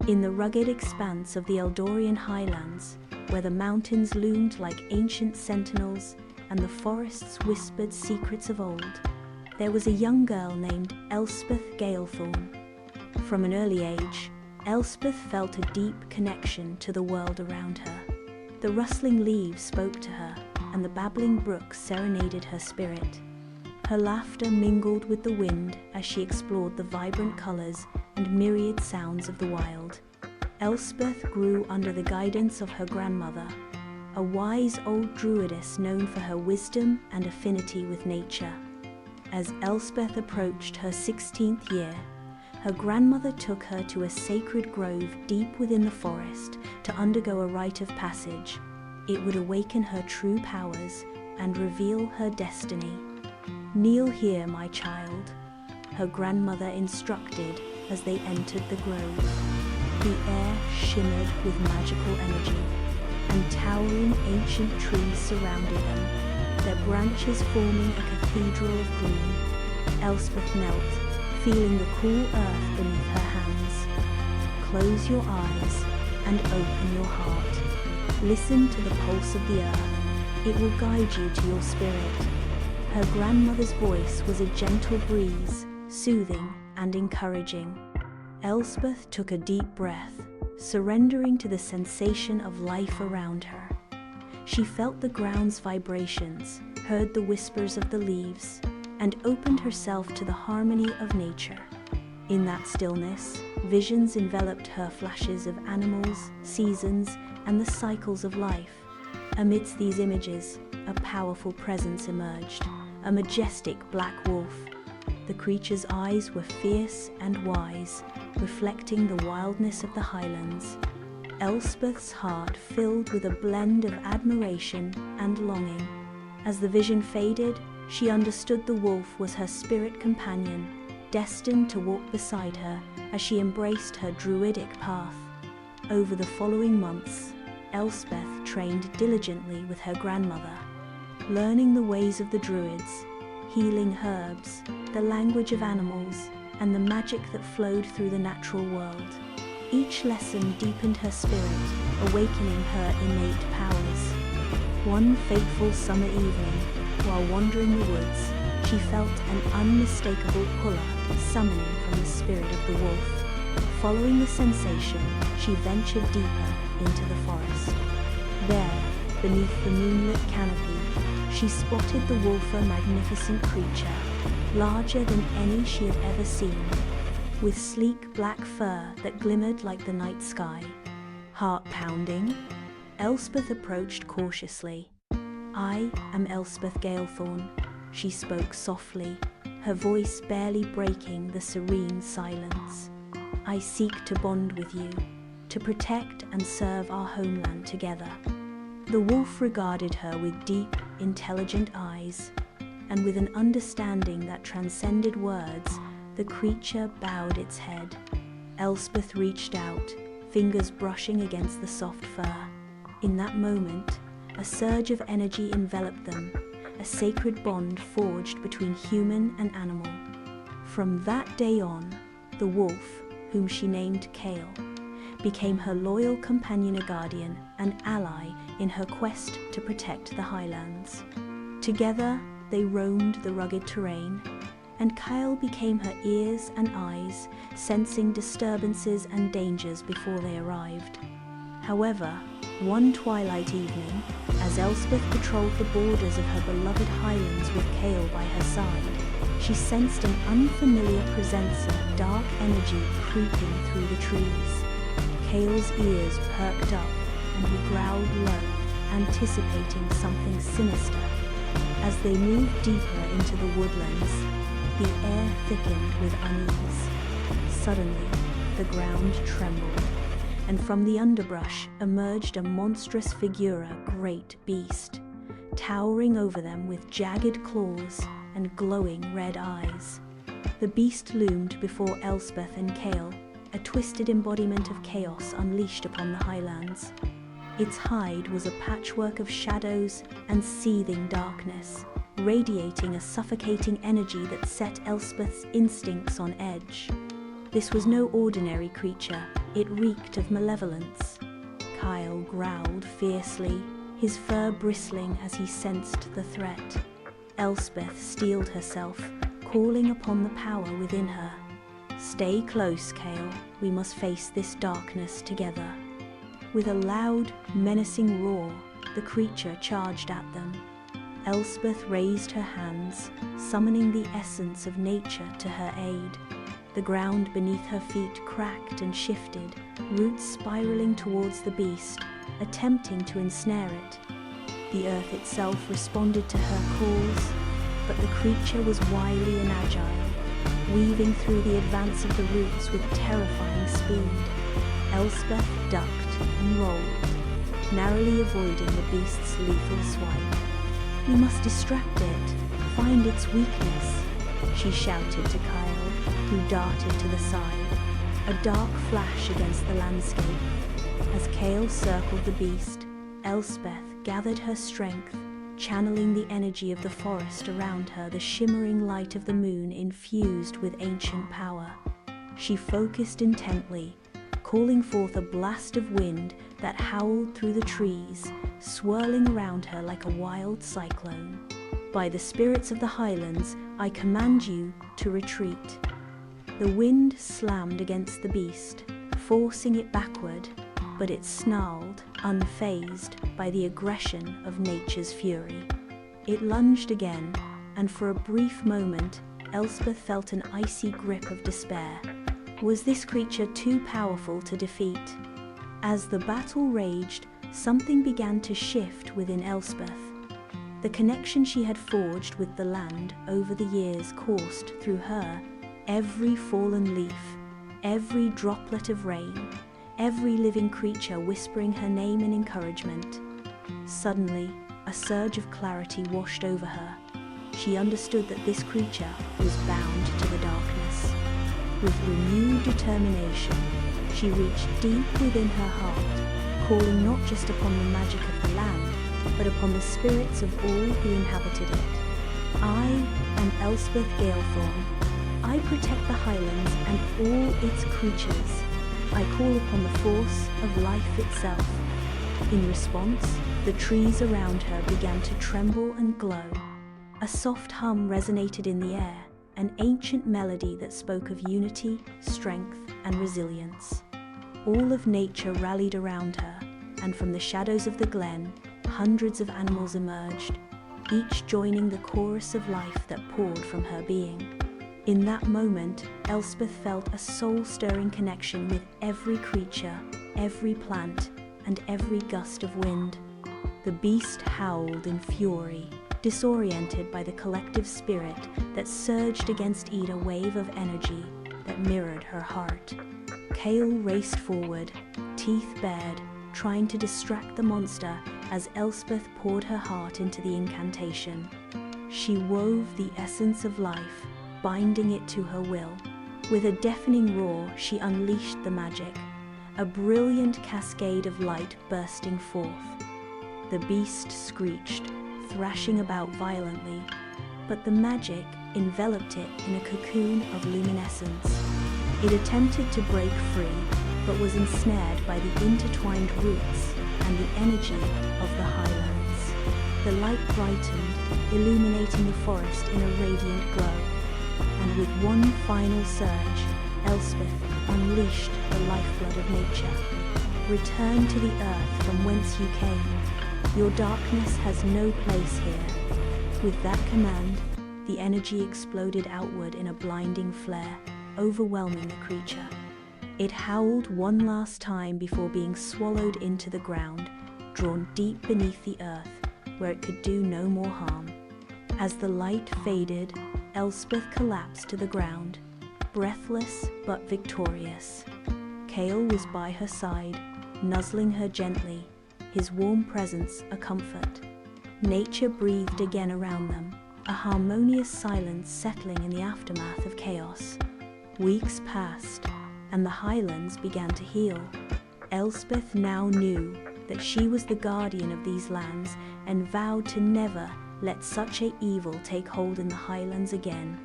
In the rugged expanse of the Eldorian Highlands, where the mountains loomed like ancient sentinels and the forests whispered secrets of old, there was a young girl named Elspeth Gaelthorn. From an early age, Elspeth felt a deep connection to the world around her. The rustling leaves spoke to her, and the babbling brook serenaded her spirit. Her laughter mingled with the wind as she explored the vibrant colors and myriad sounds of the wild. Elspeth grew under the guidance of her grandmother, a wise old druidess known for her wisdom and affinity with nature. As Elspeth approached her 16th year, her grandmother took her to a sacred grove deep within the forest to undergo a rite of passage. It would awaken her true powers and reveal her destiny. "Kneel here, my child," her grandmother instructed as they entered the grove. The air shimmered with magical energy, and towering ancient trees surrounded them, their branches forming a cathedral of green. Elspeth knelt, feeling the cool earth beneath her hands. Close your eyes and open your heart. Listen to the pulse of the earth. It will guide you to your spirit. Her grandmother's voice was a gentle breeze, soothing and encouraging. Elspeth took a deep breath, surrendering to the sensation of life around her. She felt the ground's vibrations, heard the whispers of the leaves, and opened herself to the harmony of nature. In that stillness, visions enveloped her, flashes of animals, seasons, and the cycles of life. Amidst these images, a powerful presence emerged, a majestic black wolf. The creature's eyes were fierce and wise, reflecting the wildness of the highlands. Elspeth's heart filled with a blend of admiration and longing. As the vision faded, she understood the wolf was her spirit companion, destined to walk beside her as she embraced her druidic path. Over the following months, Elspeth trained diligently with her grandmother, learning the ways of the druids, healing herbs, the language of animals, and the magic that flowed through the natural world. Each lesson deepened her spirit, awakening her innate powers. One fateful summer evening, while wandering the woods, she felt an unmistakable puller summoning from the spirit of the wolf. Following the sensation, she ventured deeper into the forest. There, beneath the moonlit canopy, she spotted the wolf, a magnificent creature, larger than any she had ever seen, with sleek black fur that glimmered like the night sky. Heart pounding, Elspeth approached cautiously. "I am Elspeth Gaelthorn," she spoke softly, her voice barely breaking the serene silence. "I seek to bond with you, to protect and serve our homeland together." The wolf regarded her with deep, intelligent eyes, and with an understanding that transcended words, the creature bowed its head. Elspeth reached out, fingers brushing against the soft fur. In that moment, a surge of energy enveloped them, a sacred bond forged between human and animal. From that day on, the wolf, whom she named Kael, became her loyal companion, a guardian, and ally in her quest to protect the highlands. Together, they roamed the rugged terrain, and Kael became her ears and eyes, sensing disturbances and dangers before they arrived. However, one twilight evening, as Elspeth patrolled the borders of her beloved highlands with Kael by her side, she sensed an unfamiliar presence of dark energy creeping through the trees. Kael's ears perked up, and he growled low, anticipating something sinister. As they moved deeper into the woodlands, the air thickened with unease. Suddenly, the ground trembled, and from the underbrush emerged a monstrous figure, a great beast, towering over them with jagged claws and glowing red eyes. The beast loomed before Elspeth and Kael, a twisted embodiment of chaos unleashed upon the highlands. Its hide was a patchwork of shadows and seething darkness, radiating a suffocating energy that set Elspeth's instincts on edge. This was no ordinary creature, It reeked of malevolence. Kael growled fiercely, his fur bristling as he sensed the threat. Elspeth steeled herself, calling upon the power within her. "Stay close, Kael. We must face this darkness together." With a loud, menacing roar, the creature charged at them. Elspeth raised her hands, summoning the essence of nature to her aid. The ground beneath her feet cracked and shifted, roots spiraling towards the beast, attempting to ensnare it. The earth itself responded to her calls, but the creature was wily and agile, weaving through the advance of the roots with terrifying speed. Elspeth ducked and rolled, narrowly avoiding the beast's lethal swipe. "We must distract it, find its weakness," she shouted to Kael, who darted to the side, a dark flash against the landscape. As Kael circled the beast, Elspeth gathered her strength, channeling the energy of the forest around her, the shimmering light of the moon infused with ancient power. She focused intently, calling forth a blast of wind that howled through the trees, swirling around her like a wild cyclone. "By the spirits of the Highlands, I command you to retreat." The wind slammed against the beast, forcing it backward, but it snarled, unfazed by the aggression of nature's fury. It lunged again, and for a brief moment, Elspeth felt an icy grip of despair. Was this creature too powerful to defeat? As the battle raged, something began to shift within Elspeth. The connection she had forged with the land over the years coursed through her, every fallen leaf, every droplet of rain, every living creature whispering her name in encouragement. Suddenly, a surge of clarity washed over her. She understood that this creature was bound to the darkness. With renewed determination, she reached deep within her heart, calling not just upon the magic of the land, but upon the spirits of all who inhabited it. "I am Elspeth Gaelthorn. I protect the Highlands and all its creatures. I call upon the force of life itself." In response, the trees around her began to tremble and glow. A soft hum resonated in the air, an ancient melody that spoke of unity, strength, and resilience. All of nature rallied around her, and from the shadows of the glen, hundreds of animals emerged, each joining the chorus of life that poured from her being. In that moment, Elspeth felt a soul-stirring connection with every creature, every plant, and every gust of wind. The beast howled in fury, disoriented by the collective spirit that surged against it, a wave of energy that mirrored her heart. Kael raced forward, teeth bared, trying to distract the monster as Elspeth poured her heart into the incantation. She wove the essence of life, binding it to her will. With a deafening roar, she unleashed the magic, a brilliant cascade of light bursting forth. The beast screeched, thrashing about violently, but the magic enveloped it in a cocoon of luminescence. It attempted to break free, but was ensnared by the intertwined roots and the energy of the Highlands. The light brightened, illuminating the forest in a radiant glow, and with one final surge, Elspeth unleashed the lifeblood of nature. "Return to the earth from whence you came. Your darkness has no place here." With that command, the energy exploded outward in a blinding flare, overwhelming the creature. It howled one last time before being swallowed into the ground, drawn deep beneath the earth, where it could do no more harm. As the light faded, Elspeth collapsed to the ground, breathless but victorious. Kael was by her side, nuzzling her gently, his warm presence a comfort. Nature breathed again around them, a harmonious silence settling in the aftermath of chaos. Weeks passed, and the Highlands began to heal. Elspeth now knew that she was the guardian of these lands and vowed to never let such a evil take hold in the Highlands again.